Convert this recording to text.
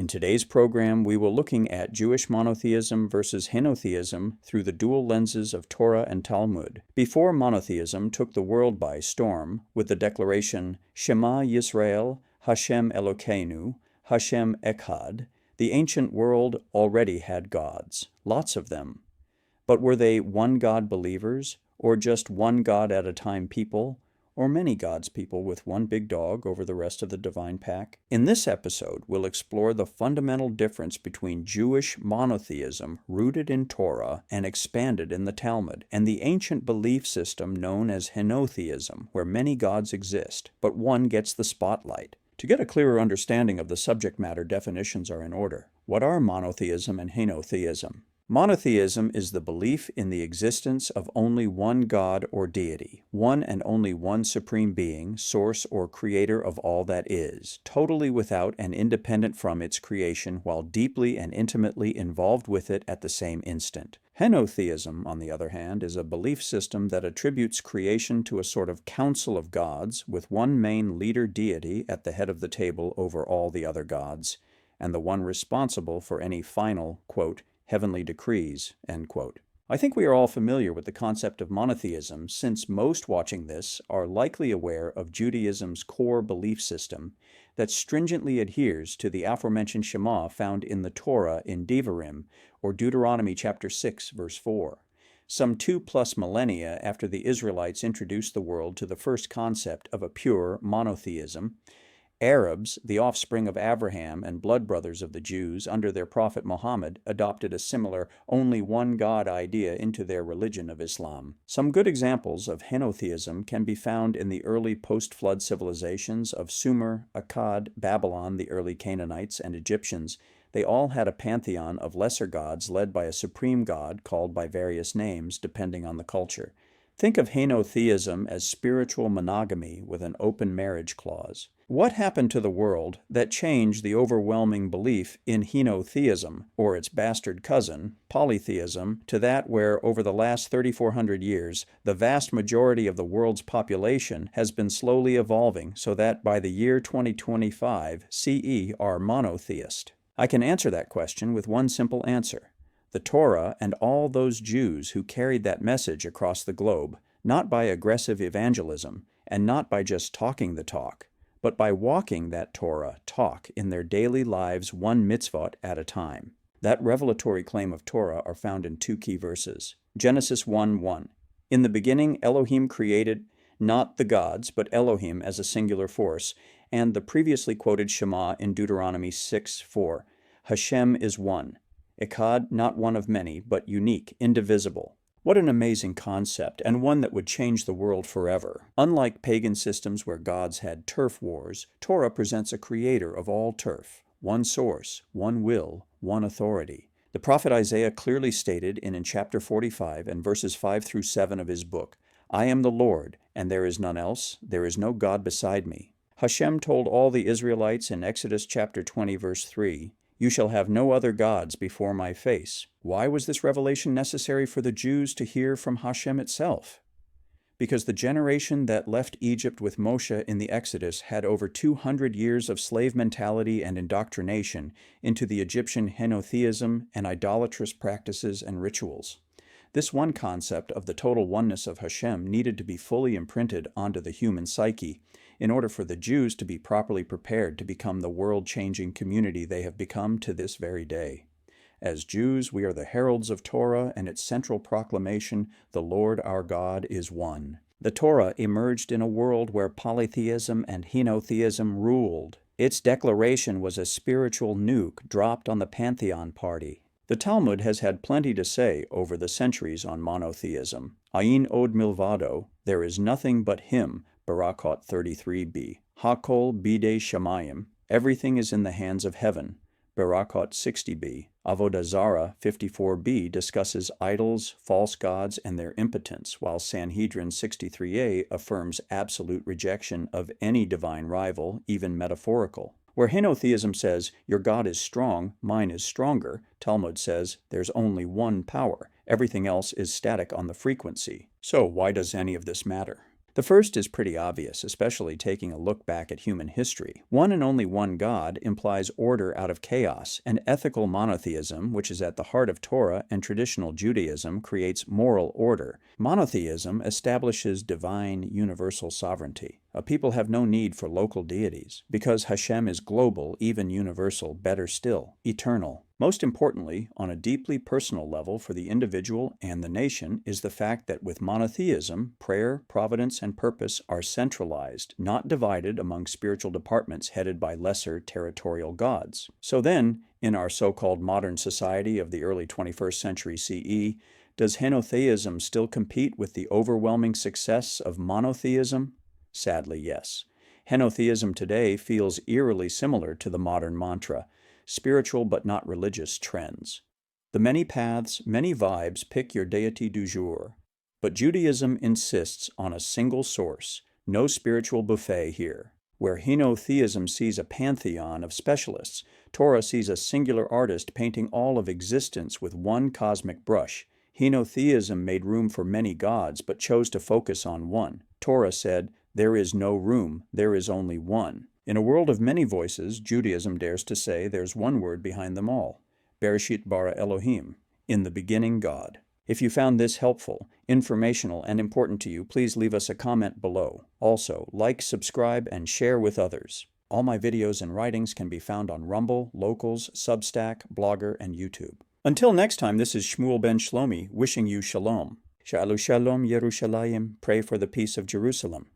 In today's program, we will looking at Jewish monotheism versus henotheism through the dual lenses of Torah and Talmud. Before monotheism took the world by storm with the declaration, Shema Yisrael, Hashem Elokeinu, Hashem Echad, the ancient world already had gods, lots of them. But were they one God believers, or just one God at a time people, or many gods people with one big dog over the rest of the divine pack? In this episode, we'll explore the fundamental difference between Jewish monotheism rooted in Torah and expanded in the Talmud, and the ancient belief system known as Henotheism, where many gods exist, but one gets the spotlight. To get a clearer understanding of the subject matter, definitions are in order. What are monotheism and henotheism? Monotheism is the belief in the existence of only one God or deity, one and only one supreme being, source or creator of all that is, totally without and independent from its creation while deeply and intimately involved with it at the same instant. Henotheism, on the other hand, is a belief system that attributes creation to a sort of council of gods with one main leader deity at the head of the table over all the other gods, and the one responsible for any final, quote, heavenly decrees, end quote. I think we are all familiar with the concept of monotheism, since most watching this are likely aware of Judaism's core belief system that stringently adheres to the aforementioned Shema found in the Torah in Devarim, or Deuteronomy chapter 6, verse 4. Some 2+ millennia after the Israelites introduced the world to the first concept of a pure monotheism, Arabs, the offspring of Abraham and blood brothers of the Jews under their prophet Muhammad, adopted a similar only one God idea into their religion of Islam. Some good examples of henotheism can be found in the early post-flood civilizations of Sumer, Akkad, Babylon, the early Canaanites, and Egyptians. They all had a pantheon of lesser gods led by a supreme god called by various names depending on the culture. Think of henotheism as spiritual monogamy with an open marriage clause. What happened to the world that changed the overwhelming belief in henotheism, or its bastard cousin, polytheism, to that where over the last 3,400 years, the vast majority of the world's population has been slowly evolving so that by the year 2025 CE are monotheist? I can answer that question with one simple answer. The Torah and all those Jews who carried that message across the globe, not by aggressive evangelism, and not by just talking the talk, but by walking that Torah talk in their daily lives one mitzvot at a time. That revelatory claim of Torah are found in two key verses. Genesis 1:1. In the beginning Elohim created not the gods, but Elohim as a singular force, and the previously quoted Shema in Deuteronomy 6:4. Hashem is one. Echad, not one of many, but unique, indivisible. What an amazing concept, and one that would change the world forever. Unlike pagan systems where gods had turf wars, Torah presents a creator of all turf, one source, one will, one authority. The prophet Isaiah clearly stated in chapter 45 and verses 5 through 7 of his book, I am the Lord, and there is none else, there is no God beside me. Hashem told all the Israelites in Exodus chapter 20 verse 3, You shall have no other gods before my face. Why was this revelation necessary for the Jews to hear from Hashem itself? Because the generation that left Egypt with Moshe in the Exodus had over 200 years of slave mentality and indoctrination into the Egyptian henotheism and idolatrous practices and rituals. This one concept of the total oneness of Hashem needed to be fully imprinted onto the human psyche in order for the Jews to be properly prepared to become the world-changing community they have become to this very day. As Jews, we are the heralds of Torah and its central proclamation, the Lord our God is one. The Torah emerged in a world where polytheism and henotheism ruled. Its declaration was a spiritual nuke dropped on the pantheon party. The Talmud has had plenty to say over the centuries on monotheism. Ayin od milvado, there is nothing but him, Barakot 33b. Hakol bidei shamayim, everything is in the hands of heaven, Barakot 60b. Avodah Zarah 54b discusses idols, false gods, and their impotence, while Sanhedrin 63a affirms absolute rejection of any divine rival, even metaphorical. Where henotheism says, your God is strong, mine is stronger, Talmud says, there's only one power. Everything else is static on the frequency. So why does any of this matter? The first is pretty obvious, especially taking a look back at human history. One and only one God implies order out of chaos, and ethical monotheism, which is at the heart of Torah and traditional Judaism, creates moral order. Monotheism establishes divine, universal sovereignty. A people have no need for local deities, because Hashem is global, even universal, better still, eternal. Most importantly, on a deeply personal level for the individual and the nation, is the fact that with monotheism, prayer, providence, and purpose are centralized, not divided among spiritual departments headed by lesser territorial gods. So then, in our so-called modern society of the early 21st century CE, does Henotheism still compete with the overwhelming success of monotheism? Sadly, yes. Henotheism today feels eerily similar to the modern mantra, spiritual but not religious trends. The many paths, many vibes pick your deity du jour. But Judaism insists on a single source, no spiritual buffet here. Where Henotheism sees a pantheon of specialists, Torah sees a singular artist painting all of existence with one cosmic brush. Henotheism made room for many gods, but chose to focus on one. Torah said, "There is no room, there is only one." In a world of many voices, Judaism dares to say there's one word behind them all. Bereshit bara Elohim, in the beginning God. If you found this helpful, informational, and important to you, please leave us a comment below. Also, like, subscribe, and share with others. All my videos and writings can be found on Rumble, Locals, Substack, Blogger, and YouTube. Until next time, this is Shmuel ben Shlomi wishing you shalom. Shalom Yerushalayim, pray for the peace of Jerusalem.